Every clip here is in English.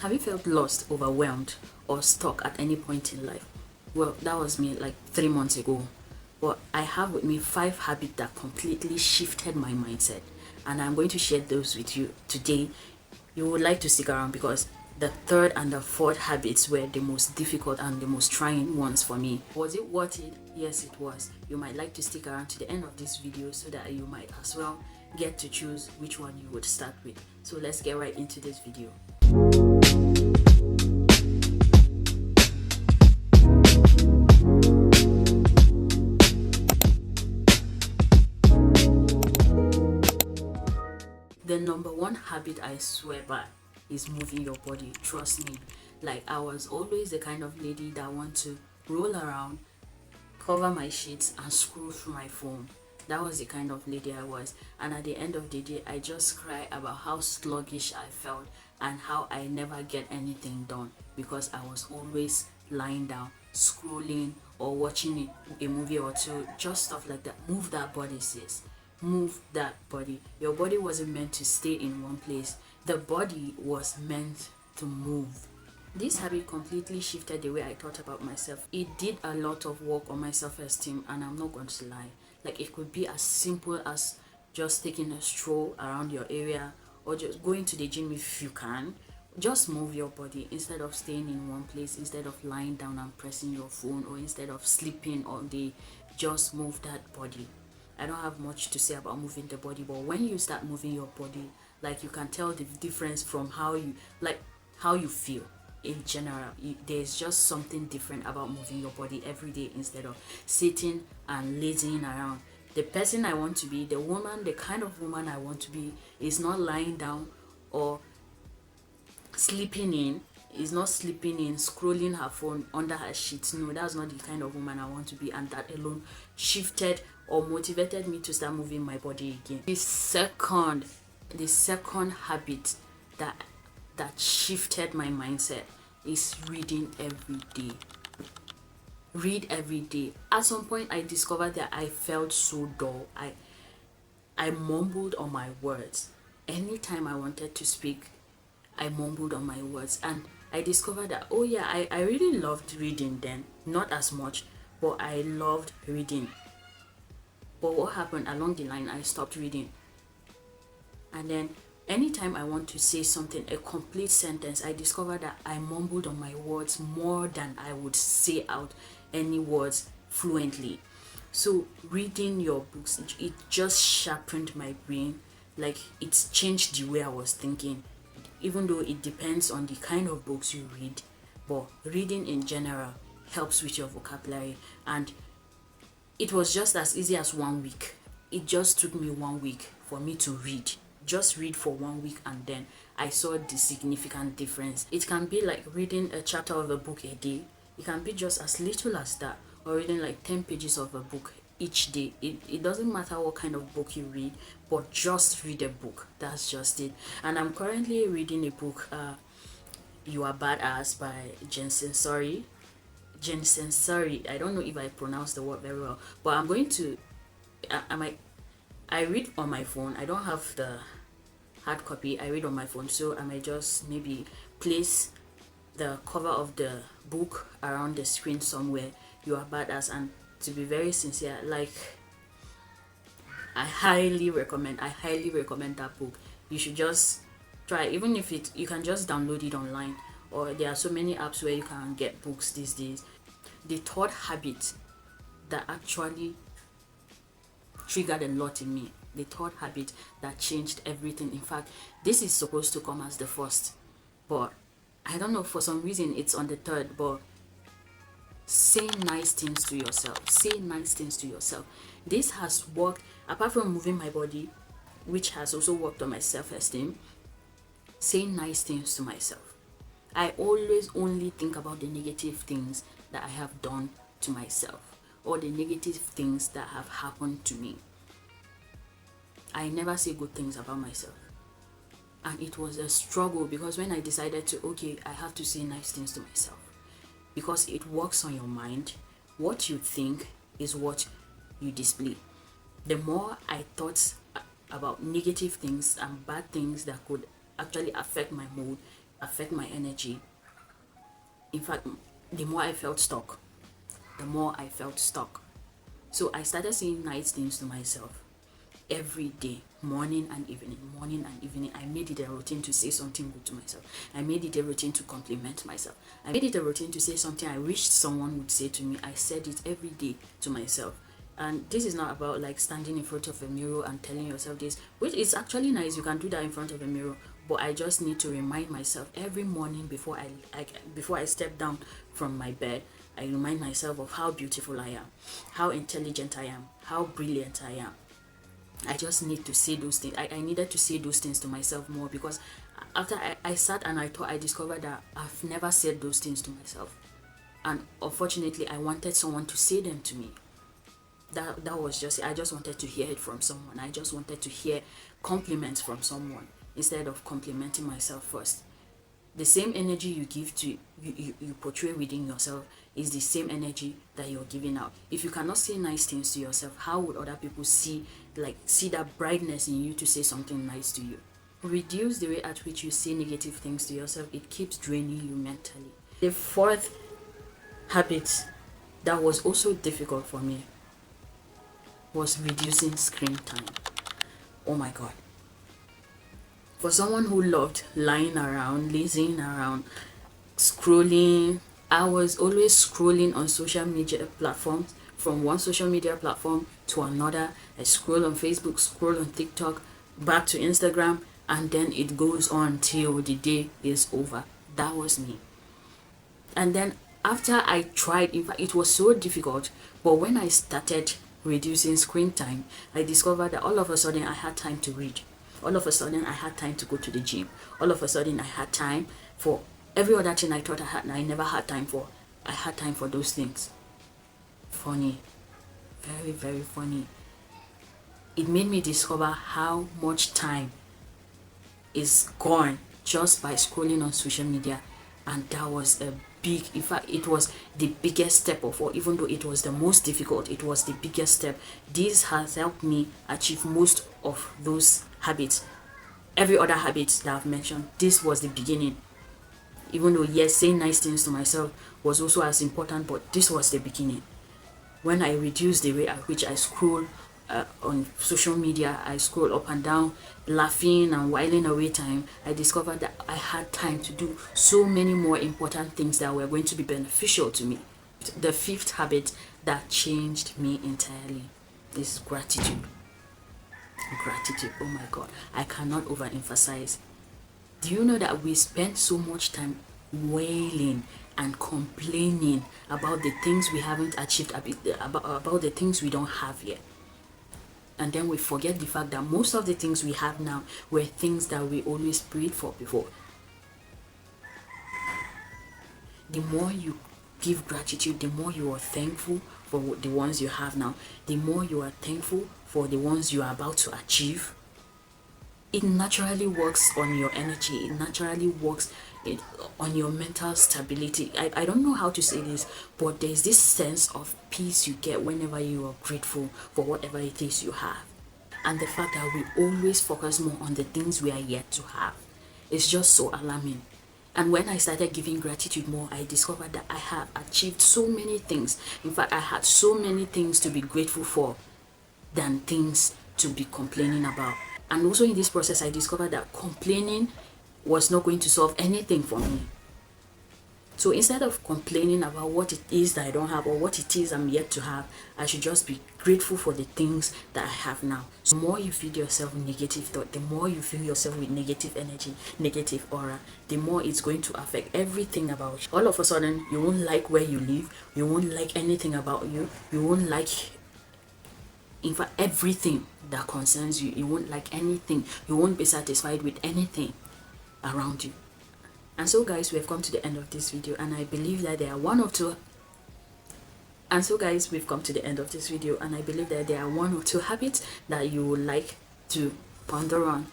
Have you felt lost, overwhelmed, or stuck at any point in life? Well, that was me like 3 months ago. But I have with me 5 habits that completely shifted my mindset, and I'm going to share those with you today. You would like to stick around because the third and the fourth habits were the most difficult and the most trying ones for me. Was it worth it? Yes, it was. You might like to stick around to the end of this video so that you might as well get to choose which one you would start with. So let's get right into this video. The number one habit I swear by is moving your body. Trust me. Like, I was always the kind of lady that want to roll around, cover my sheets, and scroll through my phone. That was the kind of lady I was. And at the end of the day, I just cry about how sluggish I felt and how I never get anything done because I was always lying down, scrolling, or watching a movie or two, just stuff like that. Move that body, sis. Move that body. Your body wasn't meant to stay in one place. The body was meant to move. This habit completely shifted the way I thought about myself. It did a lot of work on my self-esteem, and I'm not going to lie. Like, it could be as simple as just taking a stroll around your area or just going to the gym if you can. Just move your body instead of staying in one place, instead of lying down and pressing your phone, or instead of sleeping all day. Just move that body. I don't have much to say about moving the body, but when you start moving your body, like, you can tell the difference from how you feel in general. There's just something different about moving your body every day instead of sitting and lazing around. The person I want to be, the kind of woman I want to be, is not lying down or sleeping in. Is not sleeping in, scrolling her phone under her sheets. No, that's not the kind of woman I want to be, and that alone shifted or motivated me to start moving my body again. The second habit that shifted my mindset is reading every day. Read every day. At some point, I discovered that I felt so dull. I mumbled on my words. Anytime I wanted to speak, I mumbled on my words, and I discovered that, oh yeah, I really loved reading then. Not as much, but I loved reading. But what happened along the line, I stopped reading. And then anytime I want to say something, a complete sentence, I discovered that I mumbled on my words more than I would say out any words fluently. So reading your books, it just sharpened my brain. Like, it's changed the way I was thinking. Even though it depends on the kind of books you read, but reading in general helps with your vocabulary. And it was just as easy as 1 week. It just took me 1 week for me to read. Just read for 1 week, and then I saw the significant difference. It can be like reading a chapter of a book a day. It can be just as little as that, or reading like 10 pages of a book each day. It doesn't matter what kind of book you read, but just read a book. That's just it. And I'm currently reading a book, You Are Badass by Jensen Sorry. I don't know if I pronounced the word very well, but I'm going to I read on my phone. I don't have the hard copy. I read on my phone, so I might just maybe place the cover of the book around the screen somewhere. You Are Badass. And to be very sincere, like, I highly recommend that book. You should just try. Even if you can just download it online, or there are so many apps where you can get books these days. The third habit that actually triggered a lot in me, the third habit that changed everything. In fact, this is supposed to come as the first, but I don't know, for some reason it's on the third. But say nice things to yourself. Say nice things to yourself. This has worked, apart from moving my body, which has also worked on my self-esteem. Saying nice things to myself. I always only think about the negative things that I have done to myself, or the negative things that have happened to me. I never say good things about myself. And it was a struggle, because when I decided to, okay, I have to say nice things to myself, because it works on your mind. What you think is what you display. The more I thought about negative things and bad things that could actually affect my mood, affect my energy. In fact, the more I felt stuck, the more I felt stuck. So I started saying nice things to myself every day, morning and evening, morning and evening. I made it a routine to say something good to myself. I made it a routine to compliment myself. I made it a routine to say something I wished someone would say to me. I said it every day to myself. And this is not about like standing in front of a mirror and telling yourself this, which is actually nice. You can do that in front of a mirror, but I just need to remind myself every morning before I step down from my bed. I remind myself of how beautiful I am, how intelligent I am, how brilliant I am. I just need to say those things. I needed to say those things to myself more, because after I sat and I discovered that I've never said those things to myself. And unfortunately, I wanted someone to say them to me. That was just it. I just wanted to hear it from someone. I just wanted to hear compliments from someone instead of complimenting myself first. The same energy you give to you portray within yourself is the same energy that you're giving out. If you cannot say nice things to yourself, how would other people see that brightness in you to say something nice to you? Reduce the way at which you say negative things to yourself. It keeps draining you mentally. The fourth habit that was also difficult for me was reducing screen time. Oh my god. For someone who loved lying around, lazing around, scrolling, I was always scrolling on social media platforms, from one social media platform to another. I scroll on Facebook, scroll on TikTok, back to Instagram, and then it goes on till the day is over. That was me. And then after I tried, in fact, it was so difficult, but when I started reducing screen time, I discovered that all of a sudden I had time to read. All of a sudden I had time to go to the gym. All of a sudden I had time for every other thing I thought I never had time for. I had time for those things. Funny. Very, very funny. It made me discover how much time is gone just by scrolling on social media. And that was a big, in fact, it was the biggest step of all. Even though it was the most difficult, it was the biggest step. This has helped me achieve most of those habits. Every other habit that I've mentioned, this was the beginning. Even though, yes, saying nice things to myself was also as important, but this was the beginning. When I reduced the way at which I scroll on social media, I scroll up and down, laughing and whiling away time, I discovered that I had time to do so many more important things that were going to be beneficial to me. The fifth habit that changed me entirely is gratitude. Gratitude, oh my god, I cannot overemphasize. Do you know that we spend so much time wailing and complaining about the things we haven't achieved, about the things we don't have yet? And then we forget the fact that most of the things we have now were things that we always prayed for before. The more you give gratitude, the more you are thankful for the ones you have now, the more you are thankful for the ones you are about to achieve. It naturally works on your energy. It naturally works on your mental stability. I don't know how to say this, but there's this sense of peace you get whenever you are grateful for whatever it is you have. And the fact that we always focus more on the things we are yet to have is just so alarming. And when I started giving gratitude more, I discovered that I have achieved so many things. In fact, I had so many things to be grateful for than things to be complaining about. And also in this process, I discovered that complaining was not going to solve anything for me. So instead of complaining about what it is that I don't have or what it is I'm yet to have, I should just be grateful for the things that I have now. So the more you feed yourself with negative thought, the more you fill yourself with negative energy, negative aura, the more it's going to affect everything about you. All of a sudden, you won't like where you live, you won't like anything about you, you won't like, in fact, everything that concerns you. You won't like anything, you won't be satisfied with anything around you. And so guys, we have come to the end of this video, and I believe that there are one or two habits that you would like to ponder on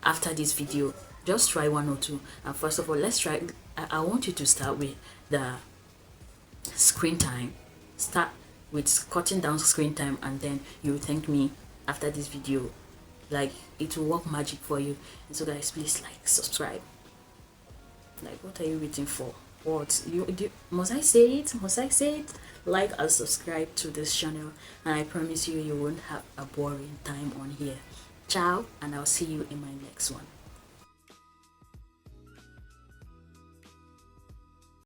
after this video. Just try one or two. And first of all, let's try, I want you to start with the screen time. Start with cutting down screen time, and then you will thank me after this video. Like, it will work magic for you. And so guys, please like, subscribe. Like, what are you waiting for? What must I say it? Must I say it? Like and subscribe to this channel, and I promise you, you won't have a boring time on here. Ciao, and I'll see you in my next one.